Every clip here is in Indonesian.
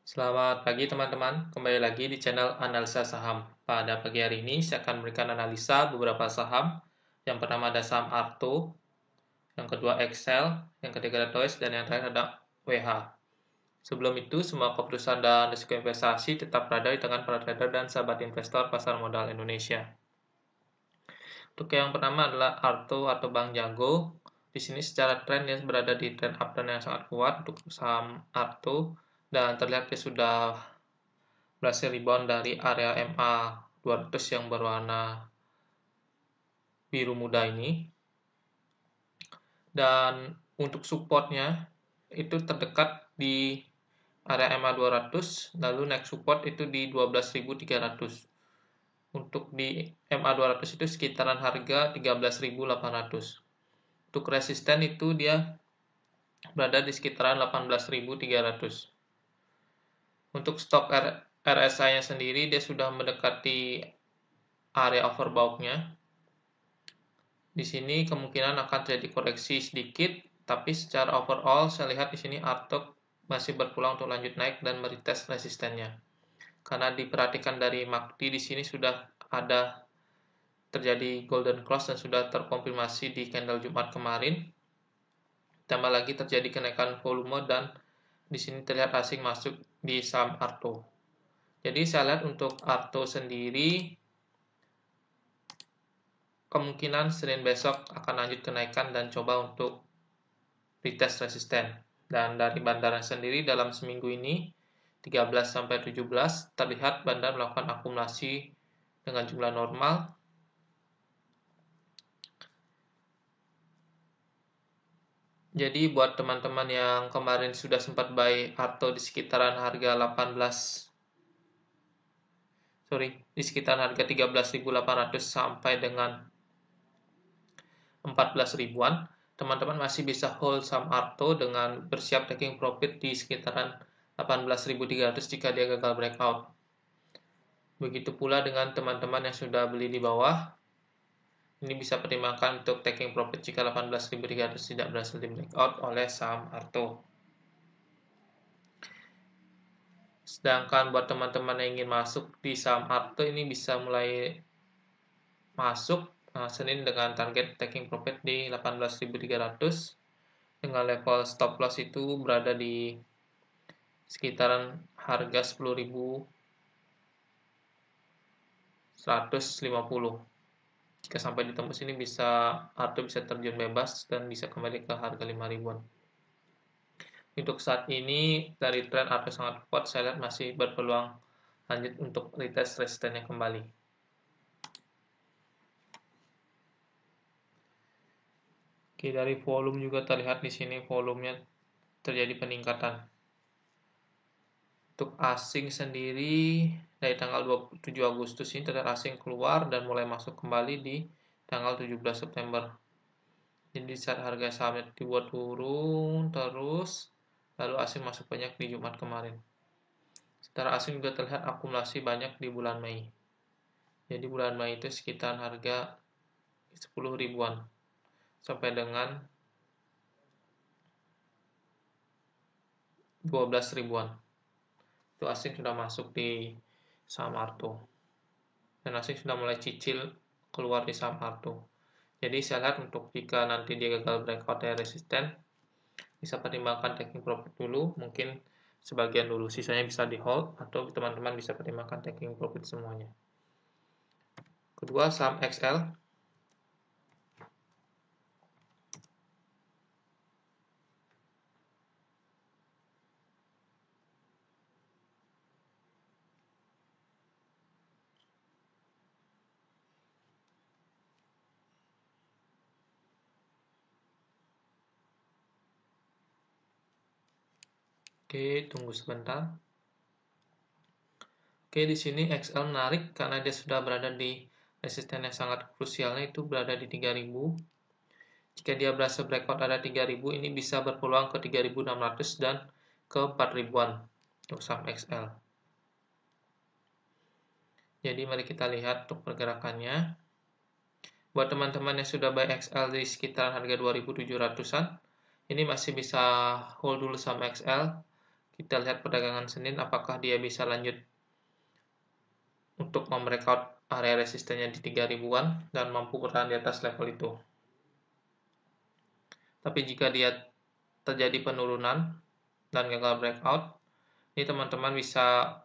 Selamat pagi teman-teman, kembali lagi di channel Analisa Saham. Pada pagi hari ini saya akan memberikan analisa beberapa saham. Yang pertama ada saham Arto, yang kedua Excel, yang ketiga ada Toys, dan yang terakhir ada WH. Sebelum itu, semua keputusan dan risiko investasi tetap berada di tangan para trader dan sahabat investor pasar modal Indonesia. Untuk yang pertama adalah Arto atau Bank Jago. Di sini secara tren dia berada di trend uptrend yang sangat kuat untuk saham Arto, dan terlihat dia sudah berhasil rebound dari area MA 200 yang berwarna biru muda ini. Dan untuk supportnya itu terdekat di area MA 200, lalu next support itu di 12.300. Untuk di MA 200 itu sekitaran harga 13.800. Untuk resisten itu dia berada di sekitaran 18.300. Untuk stok RSI-nya sendiri dia sudah mendekati area overbought-nya. Di sini kemungkinan akan terjadi koreksi sedikit, tapi secara overall saya lihat di sini Arto masih berpeluang untuk lanjut naik dan meretest resistennya. Karena diperhatikan dari MACD di sini sudah ada terjadi golden cross dan sudah terkonfirmasi di candle Jumat kemarin. Tambah lagi terjadi kenaikan volume dan di sini terlihat asing masuk di saham Arto. Jadi saya lihat untuk Arto sendiri kemungkinan Senin besok akan lanjut kenaikan dan coba untuk retest resisten. Dan dari bandaran sendiri dalam seminggu ini 13-17 terlihat bandar melakukan akumulasi dengan jumlah normal. Jadi buat teman-teman yang kemarin sudah sempat buy Arto di sekitaran harga 13.800 sampai dengan 14 ribuan, teman-teman masih bisa hold saham Arto dengan bersiap taking profit di sekitaran 18.300 jika dia gagal breakout. Begitu pula dengan teman-teman yang sudah beli di bawah, ini bisa pertimbangkan untuk taking profit jika 18.300 tidak berhasil di breakout oleh saham Arto. Sedangkan buat teman-teman yang ingin masuk di saham Arto, ini bisa mulai masuk Senin dengan target taking profit di 18.300 dengan level stop loss itu berada di sekitaran harga 10.150. Jika sampai ditembus ini Arto bisa terjun bebas dan bisa kembali ke harga 5 ribuan. Untuk saat ini dari tren Arto sangat kuat, saya lihat masih berpeluang lanjut untuk retest resistennya kembali. Oke, dari volume juga terlihat di sini volumenya terjadi peningkatan. Untuk asing sendiri dari tanggal 27 Agustus ini terlihat asing keluar dan mulai masuk kembali di tanggal 17 September. Jadi saat harga sahamnya dibuat turun terus, lalu asing masuk banyak di Jumat kemarin. Secara asing juga terlihat akumulasi banyak di bulan Mei. Jadi bulan Mei itu sekitar harga 10 ribuan sampai dengan 12 ribuan. Itu asing sudah masuk di saham Arto. Dan asing sudah mulai cicil keluar di saham Arto. Jadi saya lihat untuk jika nanti dia gagal breakout dari resisten, bisa pertimbangkan taking profit dulu, mungkin sebagian dulu, sisanya bisa di hold atau teman-teman bisa pertimbangkan taking profit semuanya. Kedua, saham XL. Oke, tunggu sebentar. Oke, di sini XL menarik karena dia sudah berada di resisten yang sangat krusialnya, itu berada di 3000. Jika dia berhasil breakout ada 3000, ini bisa berpeluang ke 3600 dan ke 4000-an untuk saham XL. Jadi mari kita lihat untuk pergerakannya. Buat teman-teman yang sudah buy XL di sekitaran harga 2700-an, ini masih bisa hold dulu saham XL. Kita lihat perdagangan Senin apakah dia bisa lanjut untuk membreakout area resistennya di 3000-an dan mampu bertahan di atas level itu. Tapi jika dia terjadi penurunan dan gagal breakout, ini teman-teman bisa,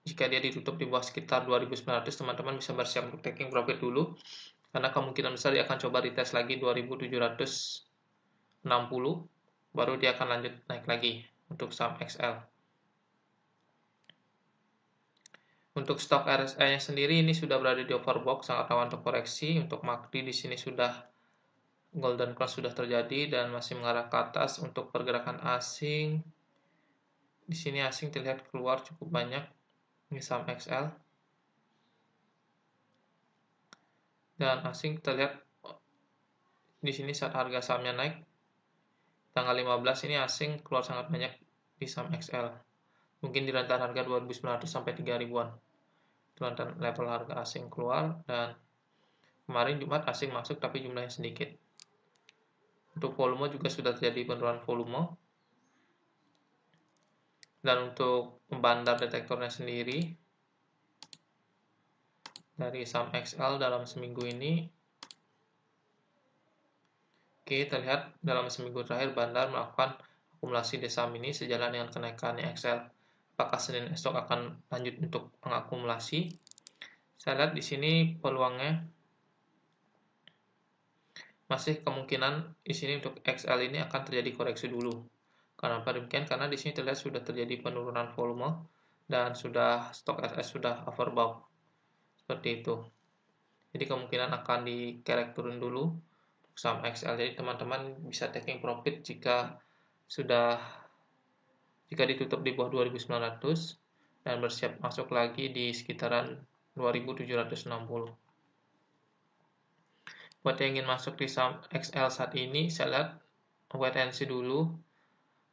jika dia ditutup di bawah sekitar 2900, teman-teman bisa bersiap untuk taking profit dulu, karena kemungkinan besar dia akan coba retest lagi 2760, baru dia akan lanjut naik lagi untuk saham XL. Untuk stok RSI-nya sendiri ini sudah berada di overbought, sangat rawan untuk koreksi. Untuk MACD di sini sudah golden cross sudah terjadi dan masih mengarah ke atas. Untuk pergerakan asing, di sini asing terlihat keluar cukup banyak. Ini saham XL. Dan asing terlihat di sini saat harga sahamnya naik tanggal 15 ini asing keluar sangat banyak di saham XL. Mungkin di rentang harga 2.900 sampai 3.000-an. Itu level harga asing keluar, dan kemarin Jumat asing masuk tapi jumlahnya sedikit. Untuk volume juga sudah terjadi penurunan volume. Dan untuk pembandar detektornya sendiri dari saham XL dalam seminggu ini, oke, terlihat dalam seminggu terakhir bandar melakukan akumulasi di saham ini sejalan dengan kenaikannya XL. Apakah Senin esok akan lanjut untuk mengakumulasi? Saya lihat di sini peluangnya masih kemungkinan di sini untuk XL ini akan terjadi koreksi dulu. Kenapa demikian? Karena di sini terlihat sudah terjadi penurunan volume dan sudah stok SS sudah overbought. Seperti itu. Jadi kemungkinan akan dikerek turun dulu saham XL. Jadi teman-teman bisa taking profit jika ditutup di bawah 2900 dan bersiap masuk lagi di sekitaran 2760. Buat yang ingin masuk di saham XL saat ini, saya lihat wait and see dulu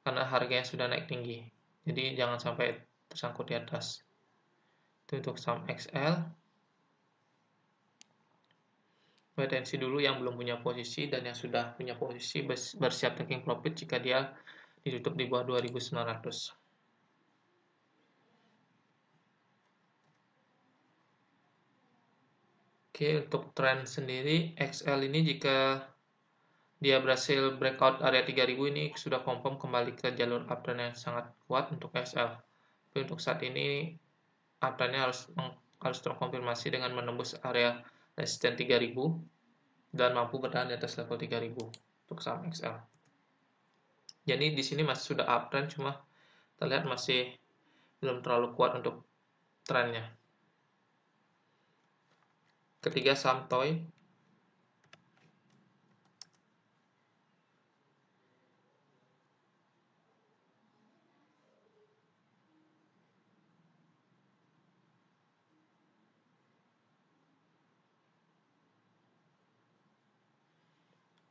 karena harganya sudah naik tinggi. Jadi jangan sampai tersangkut di atas. Itu untuk saham XL. Wait and see dulu yang belum punya posisi, dan yang sudah punya posisi bersiap taking profit jika dia ditutup di bawah 2900. Oke, untuk tren sendiri XL ini jika dia berhasil breakout area 3000 ini sudah confirm kembali ke jalur uptrend yang sangat kuat untuk XL. Tapi untuk saat ini uptrendnya harus terkonfirmasi dengan menembus area resisten 3000 dan mampu bertahan di atas level 3000 untuk saham XL. Jadi di sini masih sudah uptrend, cuma terlihat masih belum terlalu kuat untuk trennya. Ketiga, saham toy.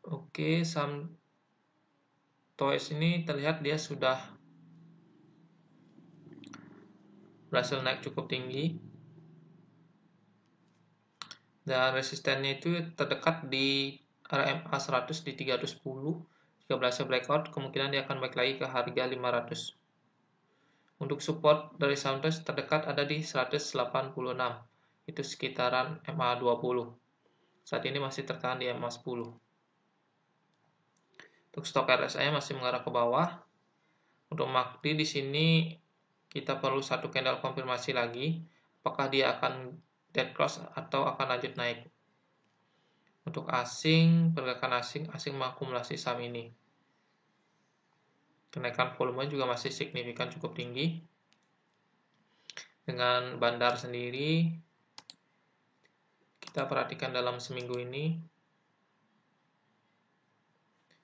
Oke, saham Toys ini terlihat dia sudah berhasil naik cukup tinggi dan resistennya itu terdekat di area MA 100 di 310. Jika berhasil breakout, kemungkinan dia akan balik lagi ke harga 500. Untuk support dari saham Toys terdekat ada di 186, itu sekitaran MA 20. Saat ini masih tertahan di MA 10. Untuk stok RSI masih mengarah ke bawah. Untuk MACD di sini kita perlu satu candle konfirmasi lagi, apakah dia akan dead cross atau akan lanjut naik. Untuk asing, pergerakan asing mengakumulasi saham ini. Kenaikan volume juga masih signifikan cukup tinggi. Dengan bandar sendiri, kita perhatikan dalam seminggu ini,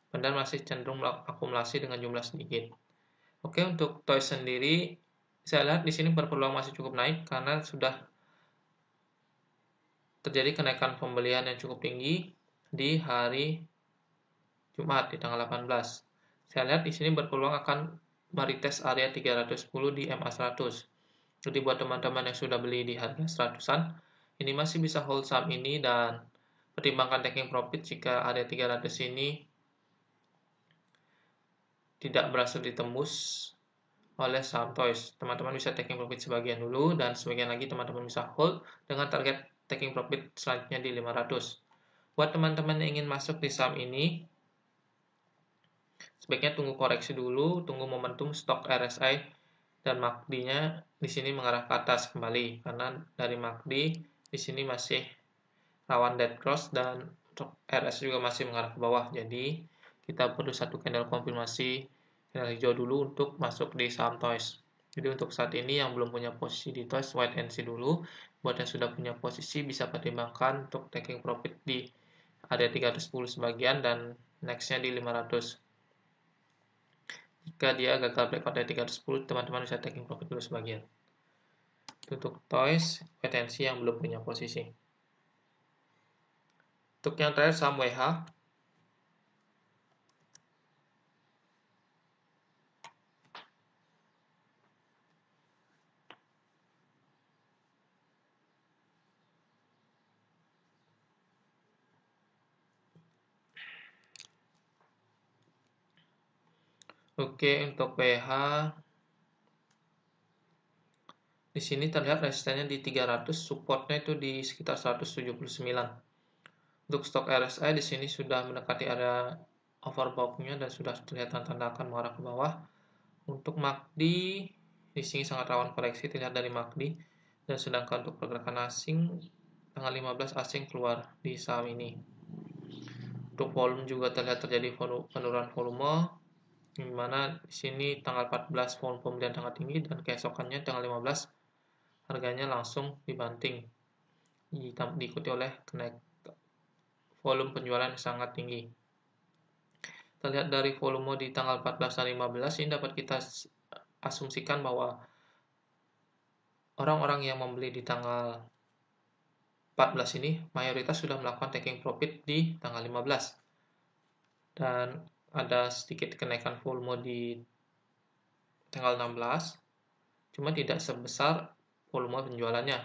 bandar masih cenderung akumulasi dengan jumlah sedikit. Oke, untuk Toys sendiri, saya lihat di sini berpeluang masih cukup naik karena sudah terjadi kenaikan pembelian yang cukup tinggi di hari Jumat di tanggal 18. Saya lihat di sini berpeluang akan meretest area 310 di MA 100. Jadi buat teman-teman yang sudah beli di harga 100-an, ini masih bisa hold saham ini dan pertimbangkan taking profit jika area 300 ini tidak berhasil ditembus oleh saham Toys. Teman-teman bisa taking profit sebagian dulu, dan sebagian lagi teman-teman bisa hold dengan target taking profit selanjutnya di 500. Buat teman-teman yang ingin masuk di saham ini, sebaiknya tunggu koreksi dulu, tunggu momentum stok RSI dan MACD-nya di sini mengarah ke atas kembali, karena dari MACD di sini masih rawan dead cross dan RSI juga masih mengarah ke bawah. Jadi kita perlu satu candle konfirmasi candle hijau dulu untuk masuk di saham Toys. Jadi untuk saat ini yang belum punya posisi di Toys, wait and see dulu. Buat yang sudah punya posisi bisa pertimbangkan untuk taking profit di area 310 sebagian dan next-nya di 500. Jika dia gagal breakout dari 310, teman-teman bisa taking profit dulu sebagian. Untuk Toys, wait and see yang belum punya posisi. Untuk yang terakhir saham WH, oke, untuk WH di sini terlihat resistennya di 300, supportnya itu di sekitar 179. Untuk stok RSI di sini sudah mendekati area overbought-nya dan sudah terlihat tanda-tanda akan mengarah ke bawah. Untuk MACD di sini sangat rawan koreksi terlihat dari MACD, dan sedangkan untuk pergerakan asing tanggal 15 asing keluar di saham ini. Untuk volume juga terlihat terjadi penurunan volume, di mana di sini tanggal 14 volume pembelian sangat tinggi dan keesokannya tanggal 15 harganya langsung dibanting, diikuti oleh kenaik volume penjualan yang sangat tinggi. Terlihat dari volume di tanggal 14 dan 15 ini dapat kita asumsikan bahwa orang-orang yang membeli di tanggal 14 ini mayoritas sudah melakukan taking profit di tanggal 15. Dan ada sedikit kenaikan volume di tanggal 16, cuma tidak sebesar volume penjualannya.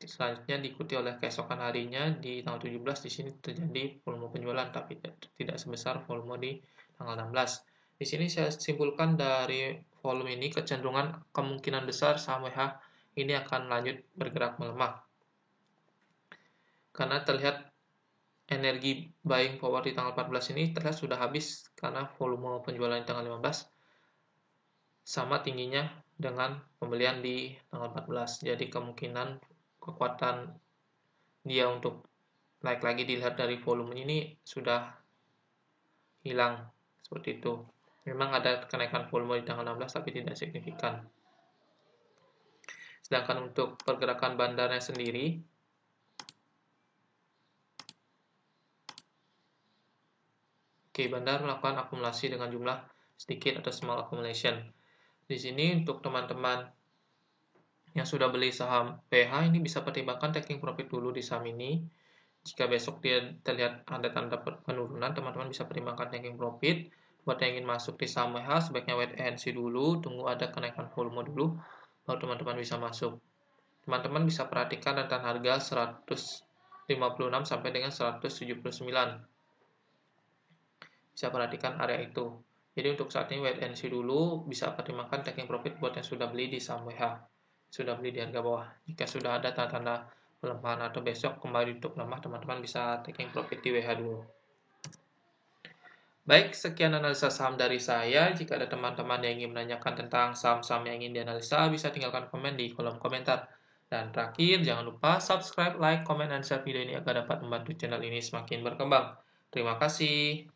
Selanjutnya diikuti oleh keesokan harinya di tanggal 17, di sini terjadi volume penjualan tapi tidak sebesar volume di tanggal 16. Di sini saya simpulkan dari volume ini kecenderungan kemungkinan besar saham WH ini akan lanjut bergerak melemah. Karena terlihat energi buying power di tanggal 14 ini terlihat sudah habis, karena volume penjualan di tanggal 15 sama tingginya dengan pembelian di tanggal 14. Jadi kemungkinan kekuatan dia untuk naik lagi dilihat dari volume ini sudah hilang, seperti itu. Memang ada kenaikan volume di tanggal 16 tapi tidak signifikan. Sedangkan untuk pergerakan bandarnya sendiri, bandar melakukan akumulasi dengan jumlah sedikit atau small accumulation. Di sini untuk teman-teman yang sudah beli saham PH ini bisa pertimbangkan taking profit dulu di saham ini. Jika besok dia terlihat ada tanda penurunan, teman-teman bisa pertimbangkan taking profit. Buat yang ingin masuk di saham WH, sebaiknya wait and see dulu, tunggu ada kenaikan volume dulu, baru teman-teman bisa masuk. Teman-teman bisa perhatikan rentan harga 156 sampai dengan 179. Bisa perhatikan area itu. Jadi untuk saat ini wait and see dulu, bisa pertimbangkan taking profit buat yang sudah beli di saham WH, sudah beli di harga bawah. Jika sudah ada tanda-tanda pelemahan atau besok kembali untuk lemah, teman-teman bisa taking profit di WH dulu. Baik, sekian analisa saham dari saya. Jika ada teman-teman yang ingin menanyakan tentang saham-saham yang ingin dianalisa, bisa tinggalkan komen di kolom komentar. Dan terakhir, jangan lupa subscribe, like, comment, dan share video ini agar dapat membantu channel ini semakin berkembang. Terima kasih.